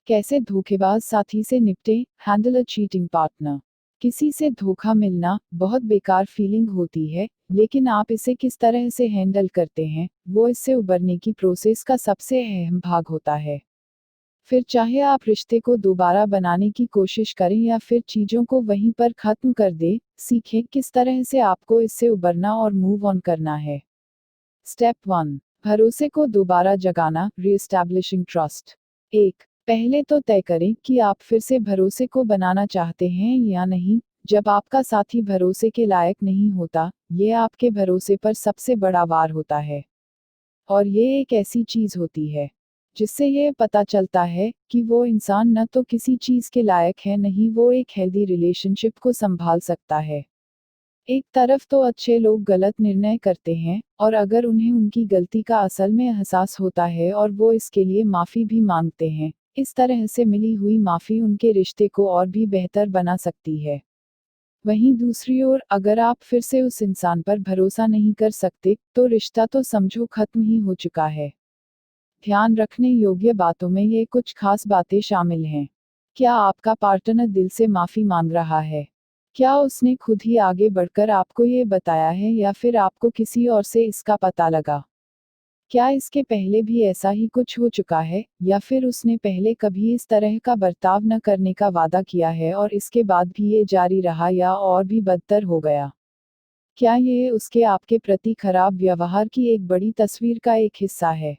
कैसे धोखेबाज साथी से निपटें, हैंडल अ चीटिंग पार्टनर। किसी से धोखा मिलना बहुत बेकार फीलिंग होती है, लेकिन आप इसे किस तरह से हैंडल करते हैं, वो इससे उबरने की प्रोसेस का सबसे अहम भाग होता है। फिर चाहे आप रिश्ते को दोबारा बनाने की कोशिश करें या फिर चीज़ों को वहीं पर ख़त्म कर दें, सीखें किस तरह से आपको इससे उबरना और मूव ऑन करना है। स्टेप 1, भरोसे को दोबारा जगाना, रीएस्टैब्लिशिंग ट्रस्ट। 1, पहले तो तय करें कि आप फिर से भरोसे को बनाना चाहते हैं या नहीं। जब आपका साथी भरोसे के लायक नहीं होता, ये आपके भरोसे पर सबसे बड़ा वार होता है। और ये एक ऐसी चीज़ होती है जिससे ये पता चलता है कि वो इंसान न तो किसी चीज़ के लायक है, नहीं वो एक हेल्दी रिलेशनशिप को संभाल सकता है। एक तरफ तो अच्छे लोग गलत निर्णय करते हैं, और अगर उन्हें उनकी गलती का असल में एहसास होता है और वो इसके लिए माफ़ी भी मांगते हैं, इस तरह से मिली हुई माफ़ी उनके रिश्ते को और भी बेहतर बना सकती है। वहीं दूसरी ओर अगर आप फिर से उस इंसान पर भरोसा नहीं कर सकते, तो रिश्ता तो समझो खत्म ही हो चुका है। ध्यान रखने योग्य बातों में ये कुछ खास बातें शामिल हैं। क्या आपका पार्टनर दिल से माफ़ी मांग रहा है? क्या उसने खुद ही आगे बढ़कर आपको ये बताया है या फिर आपको किसी और से इसका पता लगा? क्या इसके पहले भी ऐसा ही कुछ हो चुका है, या फिर उसने पहले कभी इस तरह का बर्ताव न करने का वादा किया है और इसके बाद भी ये जारी रहा या और भी बदतर हो गया? क्या ये उसके आपके प्रति खराब व्यवहार की एक बड़ी तस्वीर का एक हिस्सा है?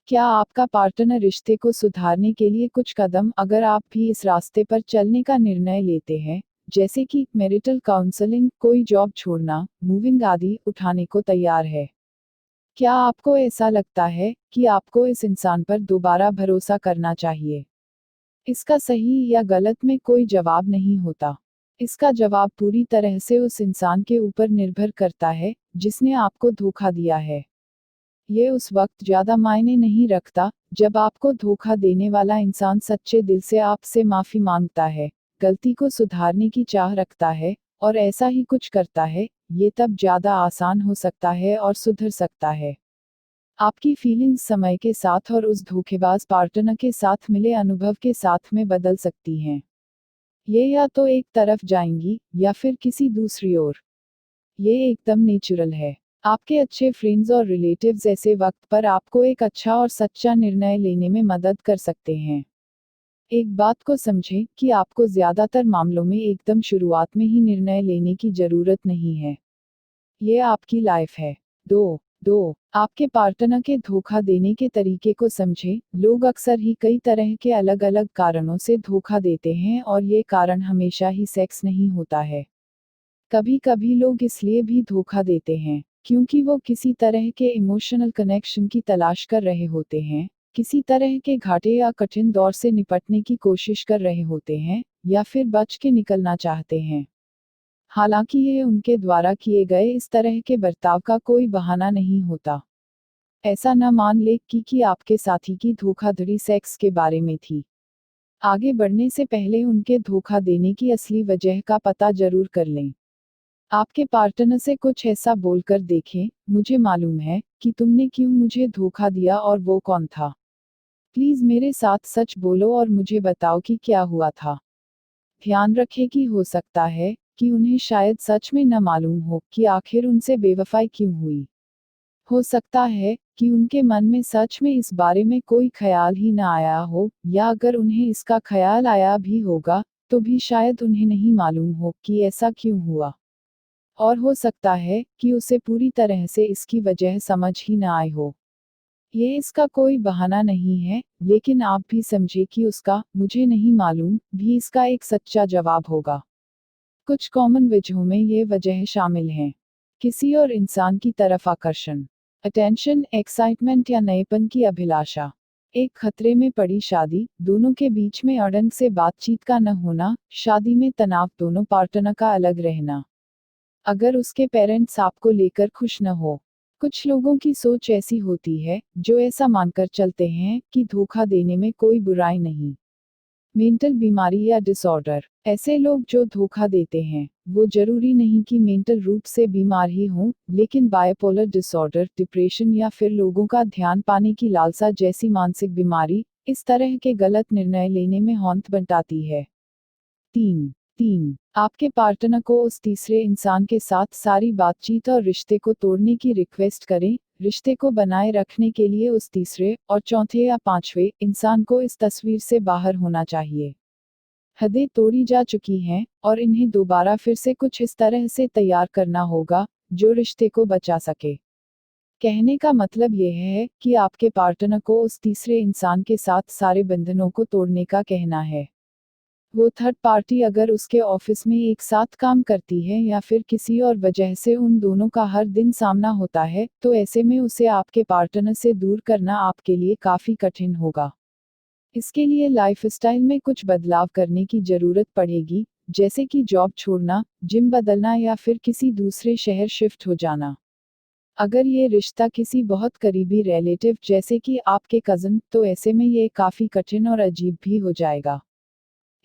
क्या आपका पार्टनर रिश्ते को सुधारने के लिए कुछ कदम, अगर आप भी इस रास्ते पर चलने का निर्णय लेते हैं, जैसे कि मैरिटल काउंसलिंग, कोई जॉब छोड़ना, मूविंग आदि, उठाने को तैयार है? क्या आपको ऐसा लगता है कि आपको इस इंसान पर दोबारा भरोसा करना चाहिए? इसका सही या गलत में कोई जवाब नहीं होता। इसका जवाब पूरी तरह से उस इंसान के ऊपर निर्भर करता है जिसने आपको धोखा दिया है। ये उस वक्त ज़्यादा मायने नहीं रखता जब आपको धोखा देने वाला इंसान सच्चे दिल से आपसे माफ़ी मांगता है, गलती को सुधारने की चाह रखता है, और ऐसा ही कुछ करता है। ये तब ज़्यादा आसान हो सकता है और सुधर सकता है। आपकी फीलिंग्स समय के साथ और उस धोखेबाज पार्टनर के साथ मिले अनुभव के साथ में बदल सकती हैं। ये या तो एक तरफ जाएंगी या फिर किसी दूसरी ओर। ये एकदम नेचुरल है। आपके अच्छे फ्रेंड्स और रिलेटिव्स ऐसे वक्त पर आपको एक अच्छा और सच्चा निर्णय लेने में मदद कर सकते हैं। एक बात को समझें कि आपको ज़्यादातर मामलों में एकदम शुरुआत में ही निर्णय लेने की ज़रूरत नहीं है। ये आपकी लाइफ है। 2. आपके पार्टनर के धोखा देने के तरीके को समझें। लोग अक्सर ही कई तरह के अलग अलग कारणों से धोखा देते हैं और ये कारण हमेशा ही सेक्स नहीं होता है। कभी कभी लोग इसलिए भी धोखा देते हैं क्योंकि वो किसी तरह के इमोशनल कनेक्शन की तलाश कर रहे होते हैं, किसी तरह के घाटे या कठिन दौर से निपटने की कोशिश कर रहे होते हैं, या फिर बच के निकलना चाहते हैं। हालांकि ये उनके द्वारा किए गए इस तरह के बर्ताव का कोई बहाना नहीं होता। ऐसा न मान ले कि आपके साथी की धोखाधड़ी सेक्स के बारे में थी। आगे बढ़ने से पहले उनके धोखा देने की असली वजह का पता जरूर कर लें। आपके पार्टनर से कुछ ऐसा बोलकर देखें, मुझे मालूम है कि तुमने क्यों मुझे धोखा दिया और वो कौन था। प्लीज मेरे साथ सच बोलो और मुझे बताओ कि क्या हुआ था। ध्यान रखें कि हो सकता है कि उन्हें शायद सच में न मालूम हो कि आखिर उनसे बेवफाई क्यों हुई। हो सकता है कि उनके मन में सच में इस बारे में कोई ख्याल ही न आया हो, या अगर उन्हें इसका ख्याल आया भी होगा, तो भी शायद उन्हें नहीं मालूम हो कि ऐसा क्यों हुआ। और हो सकता है कि उसे पूरी तरह से इसकी वजह समझ ही न आई हो। ये इसका कोई बहाना नहीं है, लेकिन आप भी समझे कि उसका मुझे नहीं मालूम भी इसका एक सच्चा जवाब होगा। कुछ कॉमन वजहों में ये वजह शामिल हैं। किसी और इंसान की तरफ आकर्षण, अटेंशन, एक्साइटमेंट या नएपन की अभिलाषा। एक खतरे में पड़ी शादी, दोनों के बीच में अड़ंग से बातचीत का न होना, शादी में तनाव, दोनों पार्टनर का अलग रहना। अगर उसके पेरेंट्स आपको लेकर खुश न हो। कुछ लोगों की सोच ऐसी होती है जो ऐसा मानकर चलते हैं कि धोखा देने में कोई बुराई नहीं। मेंटल बीमारी या डिसऑर्डर, ऐसे लोग जो धोखा देते हैं वो जरूरी नहीं कि मेंटल रूप से बीमार ही हों, लेकिन बायपोलर डिसऑर्डर, डिप्रेशन या फिर लोगों का ध्यान पाने की लालसा जैसी मानसिक बीमारी, इस तरह के गलत निर्णय लेने में हौंत बंटाती है। 3. आपके पार्टनर को उस तीसरे इंसान के साथ सारी बातचीत और रिश्ते को तोड़ने की रिक्वेस्ट करें। रिश्ते को बनाए रखने के लिए उस तीसरे और चौथे या पांचवें इंसान को इस तस्वीर से बाहर होना चाहिए। हदें तोड़ी जा चुकी हैं और इन्हें दोबारा फिर से कुछ इस तरह से तैयार करना होगा जो रिश्ते को बचा सके। कहने का मतलब यह है कि आपके पार्टनर को उस तीसरे इंसान के साथ सारे बंधनों को तोड़ने का कहना है। वो थर्ड पार्टी अगर उसके ऑफिस में एक साथ काम करती है या फिर किसी और वजह से उन दोनों का हर दिन सामना होता है, तो ऐसे में उसे आपके पार्टनर से दूर करना आपके लिए काफी कठिन होगा। इसके लिए लाइफस्टाइल में कुछ बदलाव करने की जरूरत पड़ेगी, जैसे कि जॉब छोड़ना, जिम बदलना या फिर किसी दूसरे शहर शिफ्ट हो जाना। अगर ये रिश्ता किसी बहुत करीबी रिलेटिव जैसे कि आपके कज़न, तो ऐसे में ये काफी कठिन और अजीब भी हो जाएगा।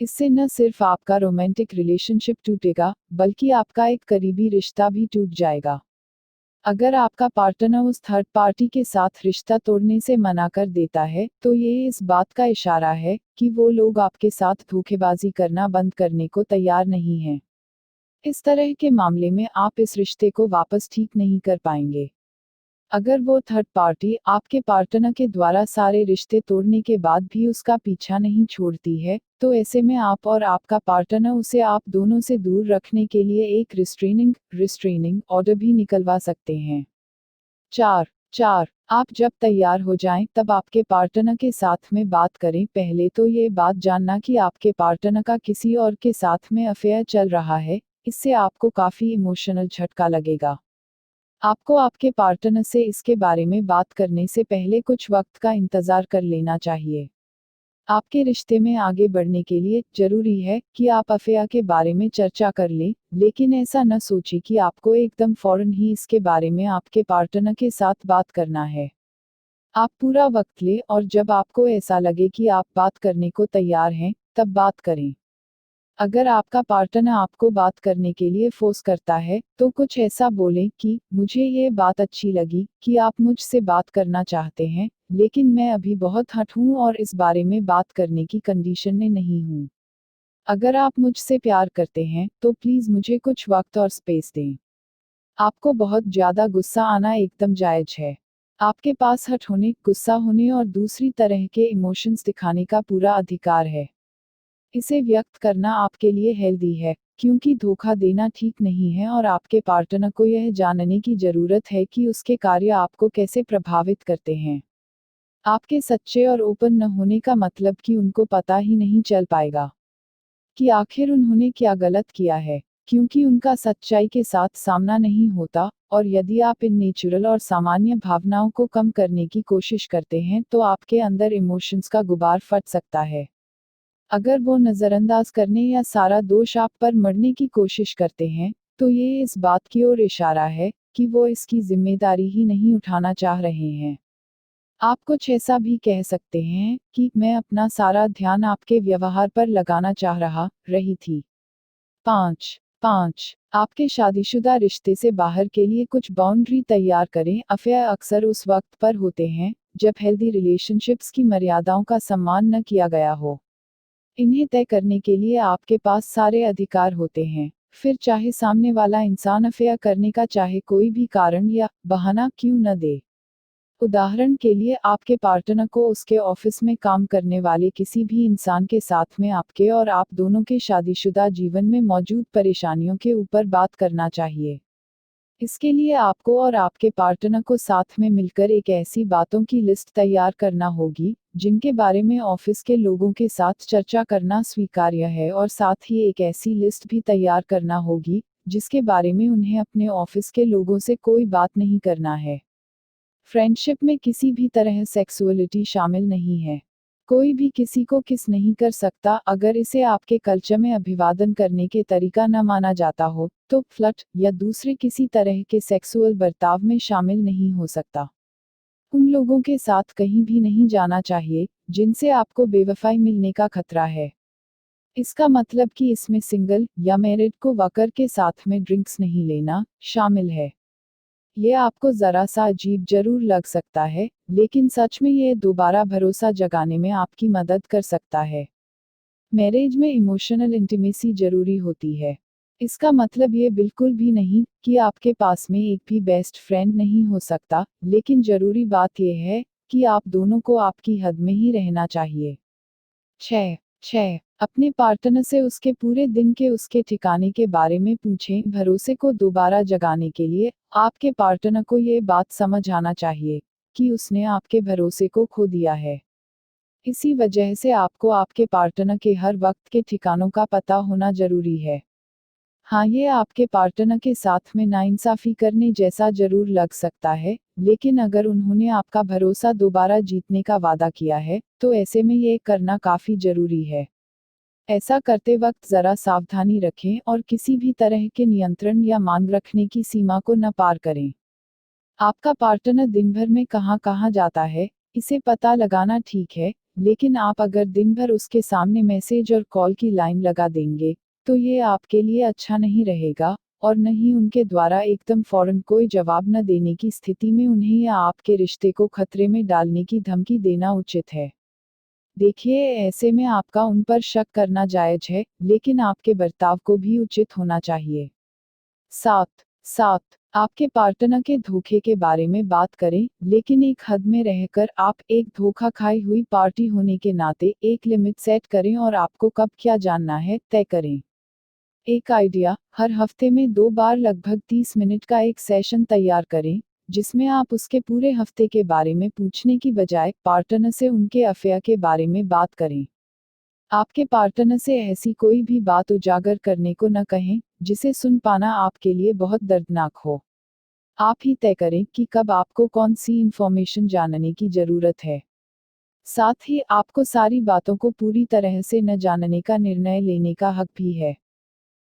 इससे न सिर्फ आपका रोमांटिक रिलेशनशिप टूटेगा, बल्कि आपका एक करीबी रिश्ता भी टूट जाएगा। अगर आपका पार्टनर उस थर्ड पार्टी के साथ रिश्ता तोड़ने से मना कर देता है, तो ये इस बात का इशारा है कि वो लोग आपके साथ धोखेबाजी करना बंद करने को तैयार नहीं हैं। इस तरह के मामले में आप इस रिश्ते को वापस ठीक नहीं कर पाएंगे। अगर वो थर्ड पार्टी आपके पार्टनर के द्वारा सारे रिश्ते तोड़ने के बाद भी उसका पीछा नहीं छोड़ती है, तो ऐसे में आप और आपका पार्टनर उसे आप दोनों से दूर रखने के लिए एक रिस्ट्रेनिंग ऑर्डर भी निकलवा सकते हैं। 4. आप जब तैयार हो जाएं, तब आपके पार्टनर के साथ में बात करें। पहले तो ये बात जानना कि आपके पार्टनर का किसी और के साथ में अफेयर चल रहा है, इससे आपको काफी इमोशनल झटका लगेगा। आपको आपके पार्टनर से इसके बारे में बात करने से पहले कुछ वक्त का इंतजार कर लेना चाहिए। आपके रिश्ते में आगे बढ़ने के लिए जरूरी है कि आप अफेयर के बारे में चर्चा कर लें, लेकिन ऐसा न सोचें कि आपको एकदम फौरन ही इसके बारे में आपके पार्टनर के साथ बात करना है। आप पूरा वक्त लें और जब आपको ऐसा लगे कि आप बात करने को तैयार हैं, तब बात करें। अगर आपका पार्टनर आपको बात करने के लिए फोर्स करता है, तो कुछ ऐसा बोलें कि मुझे ये बात अच्छी लगी कि आप मुझसे बात करना चाहते हैं, लेकिन मैं अभी बहुत हट हूँ और इस बारे में बात करने की कंडीशन में नहीं हूँ। अगर आप मुझसे प्यार करते हैं, तो प्लीज मुझे कुछ वक्त और स्पेस दें। आपको बहुत ज्यादा गुस्सा आना एकदम जायज है। आपके पास हट होने, गुस्सा होने और दूसरी तरह के इमोशंस दिखाने का पूरा अधिकार है। इसे व्यक्त करना आपके लिए हेल्दी है, क्योंकि धोखा देना ठीक नहीं है और आपके पार्टनर को यह जानने की जरूरत है कि उसके कार्य आपको कैसे प्रभावित करते हैं। आपके सच्चे और ओपन न होने का मतलब कि उनको पता ही नहीं चल पाएगा कि आखिर उन्होंने क्या गलत किया है, क्योंकि उनका सच्चाई के साथ सामना नहीं होता। और यदि आप इन नेचुरल और सामान्य भावनाओं को कम करने की कोशिश करते हैं, तो आपके अंदर इमोशंस का गुबार फट सकता है। अगर वो नज़रअंदाज करने या सारा दोष आप पर मढ़ने की कोशिश करते हैं, तो ये इस बात की ओर इशारा है कि वो इसकी जिम्मेदारी ही नहीं उठाना चाह रहे हैं। आप कुछ ऐसा भी कह सकते हैं कि मैं अपना सारा ध्यान आपके व्यवहार पर लगाना चाह रही थी। 5. आपके शादीशुदा रिश्ते से बाहर के लिए कुछ बाउंड्री तैयार करें। अफेयर अक्सर उस वक्त पर होते हैं जब हेल्दी रिलेशनशिप्स की मर्यादाओं का सम्मान न किया गया हो। इन्हें तय करने के लिए आपके पास सारे अधिकार होते हैं, फिर चाहे सामने वाला इंसान अफेयर करने का चाहे कोई भी कारण या बहाना क्यों न दे। उदाहरण के लिए आपके पार्टनर को उसके ऑफिस में काम करने वाले किसी भी इंसान के साथ में आपके और आप दोनों के शादीशुदा जीवन में मौजूद परेशानियों के ऊपर बात करना चाहिए। इसके लिए आपको और आपके पार्टनर को साथ में मिलकर एक ऐसी बातों की लिस्ट तैयार करना होगी जिनके बारे में ऑफिस के लोगों के साथ चर्चा करना स्वीकार्य है, और साथ ही एक ऐसी लिस्ट भी तैयार करना होगी जिसके बारे में उन्हें अपने ऑफिस के लोगों से कोई बात नहीं करना है। फ्रेंडशिप में किसी भी तरह सेक्सुअलिटी शामिल नहीं है। कोई भी किसी को किस नहीं कर सकता अगर इसे आपके कल्चर में अभिवादन करने के तरीका न माना जाता हो, तो फ्लर्ट या दूसरे किसी तरह के सेक्सुअल बर्ताव में शामिल नहीं हो सकता। उन लोगों के साथ कहीं भी नहीं जाना चाहिए जिनसे आपको बेवफाई मिलने का खतरा है। इसका मतलब कि इसमें सिंगल या मैरिड को वर्कर के साथ में ड्रिंक्स नहीं लेना शामिल है। ये आपको ज़रा सा अजीब जरूर लग सकता है, लेकिन सच में ये दोबारा भरोसा जगाने में आपकी मदद कर सकता है। मैरिज में इमोशनल इंटीमेसी जरूरी होती है। इसका मतलब ये बिल्कुल भी नहीं कि आपके पास में एक भी बेस्ट फ्रेंड नहीं हो सकता, लेकिन जरूरी बात यह है कि आप दोनों को आपकी हद में ही रहना चाहिए। 6. 6. अपने पार्टनर से उसके पूरे दिन के उसके ठिकाने के बारे में पूछें। भरोसे को दोबारा जगाने के लिए आपके पार्टनर को ये बात समझ आना चाहिए कि उसने आपके भरोसे को खो दिया है। इसी वजह से आपको आपके पार्टनर के हर वक्त के ठिकानों का पता होना जरूरी है। हाँ, ये आपके पार्टनर के साथ में नाइंसाफी करने जैसा जरूर लग सकता है, लेकिन अगर उन्होंने आपका भरोसा दोबारा जीतने का वादा किया है, तो ऐसे में ये करना काफी जरूरी है। ऐसा करते वक्त जरा सावधानी रखें और किसी भी तरह के नियंत्रण या मान रखने की सीमा को न पार करें। आपका पार्टनर दिन भर में कहाँ कहाँ जाता है, इसे पता लगाना ठीक है, लेकिन आप अगर दिन भर उसके सामने मैसेज और कॉल की लाइन लगा देंगे, तो ये आपके लिए अच्छा नहीं रहेगा, और न ही उनके द्वारा एकदम फौरन कोई जवाब न देने की स्थिति में उन्हें या आपके रिश्ते को खतरे में डालने की धमकी देना उचित है। देखिए, ऐसे में आपका उन पर शक करना जायज है, लेकिन आपके बर्ताव को भी उचित होना चाहिए। 7. 7. आपके पार्टनर के धोखे के बारे में बात करें, लेकिन एक हद में रहकर। आप एक धोखा खाई हुई पार्टी होने के नाते एक लिमिट सेट करें और आपको कब क्या जानना है तय करें। एक आइडिया, हर हफ्ते में 2 बार लगभग 30 मिनट का एक सेशन तैयार करें, जिसमें आप उसके पूरे हफ्ते के बारे में पूछने की बजाय पार्टनर से उनके अफेयर के बारे में बात करें। आपके पार्टनर से ऐसी कोई भी बात उजागर करने को न कहें, जिसे सुन पाना आपके लिए बहुत दर्दनाक हो। आप ही तय करें कि कब आपको कौन सी इंफॉर्मेशन जानने की जरूरत है। साथ ही आपको सारी बातों को पूरी तरह से न जानने का निर्णय लेने का हक भी है।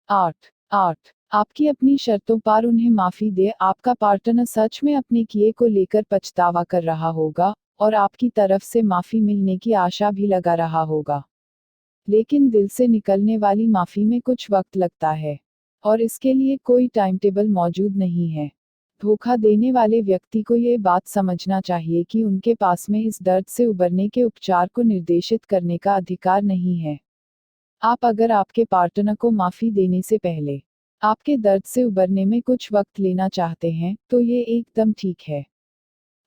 8. 8. आपकी अपनी शर्तों पर उन्हें माफी दे। आपका पार्टनर सच में अपने किए को लेकर पछतावा कर रहा होगा, और आपकी तरफ से माफी मिलने की आशा भी लगा रहा होगा। लेकिन दिल से निकलने वाली माफी में कुछ वक्त लगता है, और इसके लिए कोई टाइम टेबल मौजूद नहीं है। धोखा देने वाले व्यक्ति को ये बात समझना चाहिए कि उनके पास में इस दर्द से उबरने के उपचार को निर्देशित करने का अधिकार नहीं है। अगर आपके पार्टनर को माफी देने से पहले आपके दर्द से उबरने में कुछ वक्त लेना चाहते हैं, तो ये एकदम ठीक है।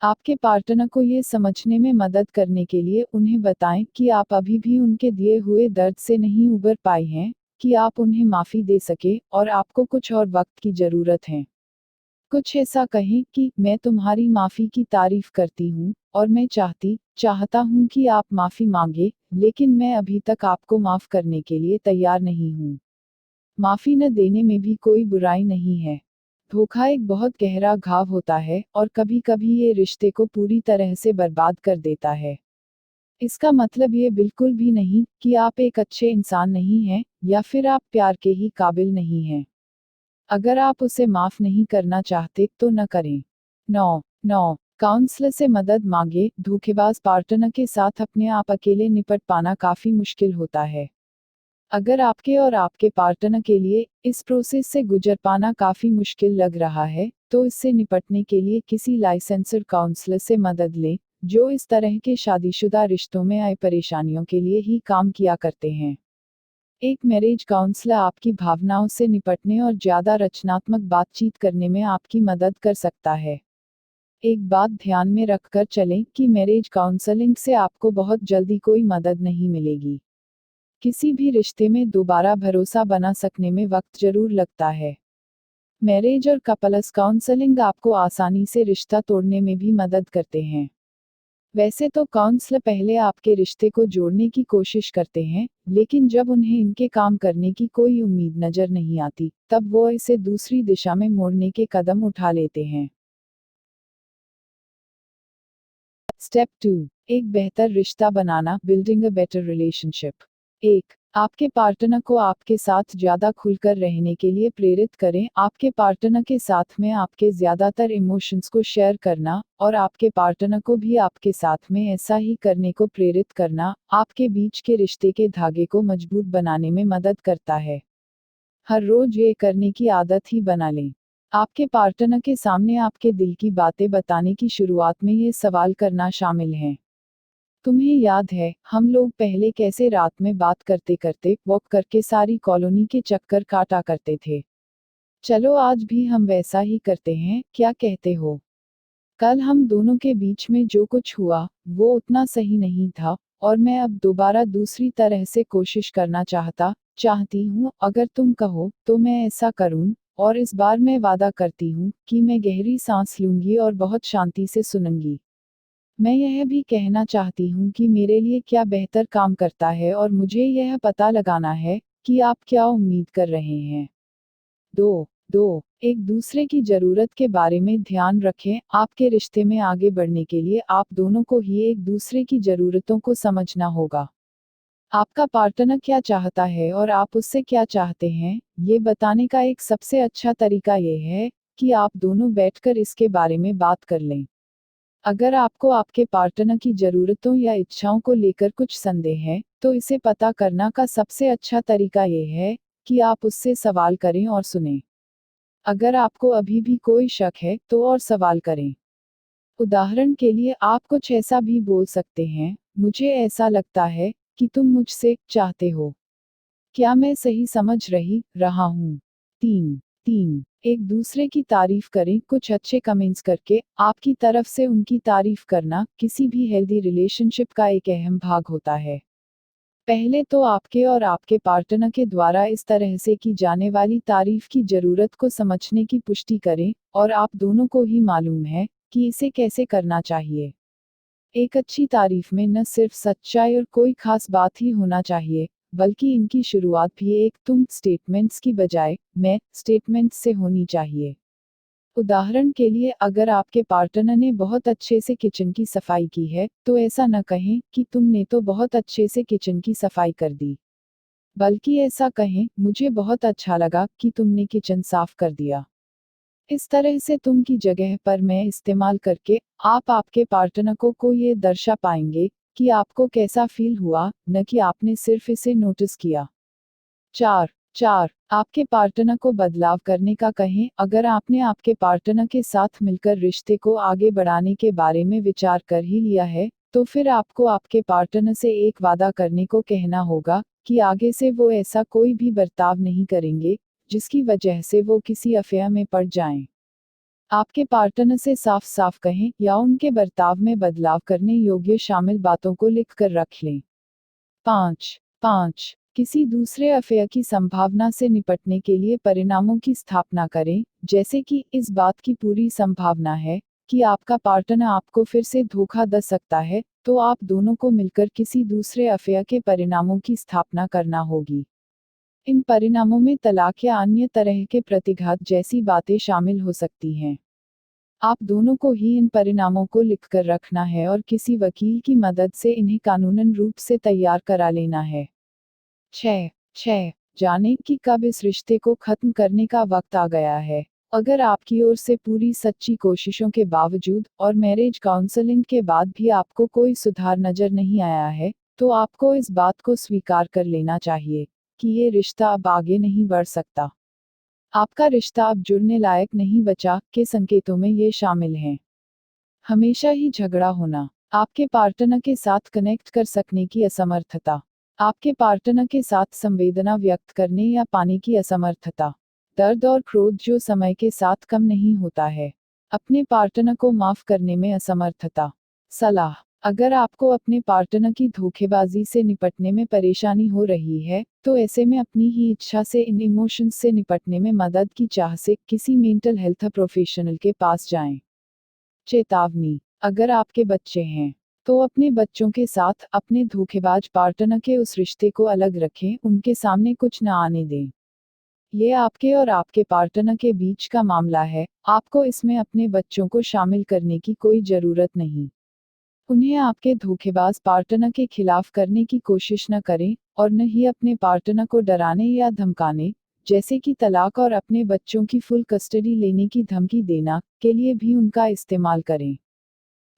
आपके पार्टनर को ये समझने में मदद करने के लिए उन्हें बताएं कि आप अभी भी उनके दिए हुए दर्द से नहीं उबर पाए हैं, कि आप उन्हें माफी दे सके और आपको कुछ और वक्त की जरूरत है। कुछ ऐसा कहें कि मैं तुम्हारी माफी की तारीफ करती हूँ, और मैं चाहता हूँ कि आप माफी मांगे, लेकिन मैं अभी तक आपको माफ करने के लिए तैयार नहीं हूँ। माफी न देने में भी कोई बुराई नहीं है। धोखा एक बहुत गहरा घाव होता है, और कभी कभी ये रिश्ते को पूरी तरह से बर्बाद कर देता है। इसका मतलब ये बिल्कुल भी नहीं कि आप एक अच्छे इंसान नहीं हैं, या फिर आप प्यार के ही काबिल नहीं हैं। अगर आप उसे माफ नहीं करना चाहते तो न करें। 9. 9. काउंसलर से मदद मांगे। धोखेबाज पार्टनर के साथ अपने आप अकेले निपट पाना काफी मुश्किल होता है। अगर आपके और आपके पार्टनर के लिए इस प्रोसेस से गुजर पाना काफी मुश्किल लग रहा है, तो इससे निपटने के लिए किसी लाइसेंस्ड काउंसलर से मदद लें, जो इस तरह के शादीशुदा रिश्तों में आए परेशानियों के लिए ही काम किया करते हैं। एक मैरिज काउंसलर आपकी भावनाओं से निपटने और ज्यादा रचनात्मक बातचीत करने में आपकी मदद कर सकता है। एक बात ध्यान में रखकर चलें कि मैरिज काउंसलिंग से आपको बहुत जल्दी कोई मदद नहीं मिलेगी। किसी भी रिश्ते में दोबारा भरोसा बना सकने में वक्त जरूर लगता है। मैरिज और कपल्स काउंसलिंग आपको आसानी से रिश्ता तोड़ने में भी मदद करते हैं। वैसे तो काउंसलर पहले आपके रिश्ते को जोड़ने की कोशिश करते हैं, लेकिन जब उन्हें इनके काम करने की कोई उम्मीद नजर नहीं आती, तब वो इसे दूसरी दिशा में मोड़ने के कदम उठा लेते हैं। स्टेप 2. एक बेहतर रिश्ता बनाना, बिल्डिंग अ बेटर रिलेशनशिप। 1. आपके पार्टनर को आपके साथ ज्यादा खुलकर रहने के लिए प्रेरित करें। आपके पार्टनर के साथ में आपके ज्यादातर इमोशंस को शेयर करना, और आपके पार्टनर को भी आपके साथ में ऐसा ही करने को प्रेरित करना, आपके बीच के रिश्ते के धागे को मजबूत बनाने में मदद करता है। हर रोज ये करने की आदत ही बना लें। आपके पार्टनर के सामने आपके दिल की बातें बताने की शुरुआत में ये सवाल करना शामिल है। तुम्हें याद है हम लोग पहले कैसे रात में बात करते करते वॉक करके सारी कॉलोनी के चक्कर काटा करते थे? चलो आज भी हम वैसा ही करते हैं, क्या कहते हो? कल हम दोनों के बीच में जो कुछ हुआ वो उतना सही नहीं था, और मैं अब दोबारा दूसरी तरह से कोशिश करना चाहती हूँ। अगर तुम कहो तो मैं ऐसा करूँ, और इस बार मैं वादा करती हूँ कि मैं गहरी सांस लूंगी और बहुत शांति से सुनूंगी। मैं यह भी कहना चाहती हूँ कि मेरे लिए क्या बेहतर काम करता है, और मुझे यह पता लगाना है कि आप क्या उम्मीद कर रहे हैं। दो दो एक दूसरे की जरूरत के बारे में ध्यान रखें। आपके रिश्ते में आगे बढ़ने के लिए आप दोनों को ही एक दूसरे की जरूरतों को समझना होगा। आपका पार्टनर क्या चाहता है और आप उससे क्या चाहते हैं, ये बताने का एक सबसे अच्छा तरीका ये है कि आप दोनों बैठकर इसके बारे में बात कर लें। अगर आपको आपके पार्टनर की जरूरतों या इच्छाओं को लेकर कुछ संदेह है, तो इसे पता करना का सबसे अच्छा तरीका ये है कि आप उससे सवाल करें और सुनें। अगर आपको अभी भी कोई शक है, तो और सवाल करें। उदाहरण के लिए आप कुछ ऐसा भी बोल सकते हैं, मुझे ऐसा लगता है कि तुम मुझसे चाहते हो। क्या मैं सही समझ रहा हूँ? तीन तीन एक दूसरे की तारीफ करें। कुछ अच्छे कमेंट्स करके आपकी तरफ से उनकी तारीफ करना किसी भी हेल्दी रिलेशनशिप का एक अहम भाग होता है। पहले तो आपके और आपके पार्टनर के द्वारा इस तरह से की जाने वाली तारीफ की जरूरत को समझने की पुष्टि करें, और आप दोनों को ही मालूम है कि इसे कैसे करना चाहिए। एक अच्छी तारीफ में न सिर्फ सच्चाई और कोई खास बात ही होना चाहिए, बल्कि इनकी शुरुआत भी एक तुम स्टेटमेंट्स की बजाय मैं स्टेटमेंट्स से होनी चाहिए। उदाहरण के लिए अगर आपके पार्टनर ने बहुत अच्छे से किचन की सफाई की है, तो ऐसा न कहें कि तुमने तो बहुत अच्छे से किचन की सफाई कर दी, बल्कि ऐसा कहें, मुझे बहुत अच्छा लगा कि तुमने किचन साफ कर दिया। इस तरह से तुम की जगह पर मैं इस्तेमाल करके आप आपके पार्टनर को ये दर्शा पाएंगे कि आपको कैसा फील हुआ, न कि आपने सिर्फ इसे नोटिस किया। चार चार आपके पार्टनर को बदलाव करने का कहें। अगर आपने आपके पार्टनर के साथ मिलकर रिश्ते को आगे बढ़ाने के बारे में विचार कर ही लिया है, तो फिर आपको आपके पार्टनर से एक वादा करने को कहना होगा कि आगे से वो ऐसा कोई भी बर्ताव नहीं करेंगे जिसकी वजह से वो किसी अफेयर में पड़ जाएं। आपके पार्टनर से साफ साफ कहें या उनके बर्ताव में बदलाव करने योग्य शामिल बातों को लिख कर रख लें। पाँच पाँच किसी दूसरे अफेयर की संभावना से निपटने के लिए परिणामों की स्थापना करें, जैसे कि इस बात की पूरी संभावना है कि आपका पार्टनर आपको फिर से धोखा दे सकता है, तो आप दोनों को मिलकर किसी दूसरे अफेयर के परिणामों की स्थापना करना होगी। इन परिणामों में तलाक या अन्य तरह के प्रतिघात जैसी बातें शामिल हो सकती हैं। आप दोनों को ही इन परिणामों को लिखकर रखना है और किसी वकील की मदद से इन्हें कानूनन रूप से तैयार करा लेना है। 6 जानें कि कब इस रिश्ते को खत्म करने का वक्त आ गया है। अगर आपकी ओर से पूरी सच्ची कोशिशों के बावजूद और मैरिज काउंसलिंग के बाद भी आपको कोई सुधार नजर नहीं आया है, तो आपको इस बात को स्वीकार कर लेना चाहिए कि ये रिश्ता अब आगे नहीं बढ़ सकता। आपका रिश्ता अब जुड़ने लायक नहीं बचा के संकेतों में ये शामिल हैं। हमेशा ही झगड़ा होना, आपके पार्टनर के साथ कनेक्ट कर सकने की असमर्थता, आपके पार्टनर के साथ संवेदना व्यक्त करने या पाने की असमर्थता, दर्द और क्रोध जो समय के साथ कम नहीं होता है, अपने पार्टनर को माफ करने में असमर्थता। सलाह, अगर आपको अपने पार्टनर की धोखेबाजी से निपटने में परेशानी हो रही है, तो ऐसे में अपनी ही इच्छा से इन इमोशंस से निपटने में मदद की चाह से किसी मेंटल हेल्थ प्रोफेशनल के पास जाएं। चेतावनी, अगर आपके बच्चे हैं, तो अपने बच्चों के साथ अपने धोखेबाज पार्टनर के उस रिश्ते को अलग रखें, उनके सामने कुछ न आने दें। ये आपके और आपके पार्टनर के बीच का मामला है, आपको इसमें अपने बच्चों को शामिल करने की कोई जरूरत नहीं। उन्हें आपके धोखेबाज पार्टनर के खिलाफ करने की कोशिश न करें, और न ही अपने पार्टनर को डराने या धमकाने, जैसे कि तलाक और अपने बच्चों की फुल कस्टडी लेने की धमकी देना, के लिए भी उनका इस्तेमाल करें।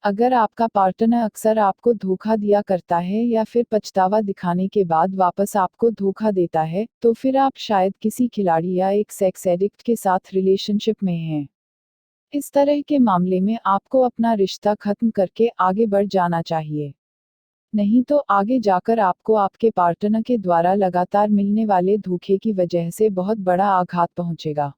अगर आपका पार्टनर अक्सर आपको धोखा दिया करता है या फिर पछतावा दिखाने के बाद वापस आपको धोखा देता है, तो फिर आप शायद किसी खिलाड़ी या एक सेक्स एडिक्ट के साथ रिलेशनशिप में हैं। इस तरह के मामले में आपको अपना रिश्ता खत्म करके आगे बढ़ जाना चाहिए। नहीं तो आगे जाकर आपको आपके पार्टनर के द्वारा लगातार मिलने वाले धोखे की वजह से बहुत बड़ा आघात पहुंचेगा।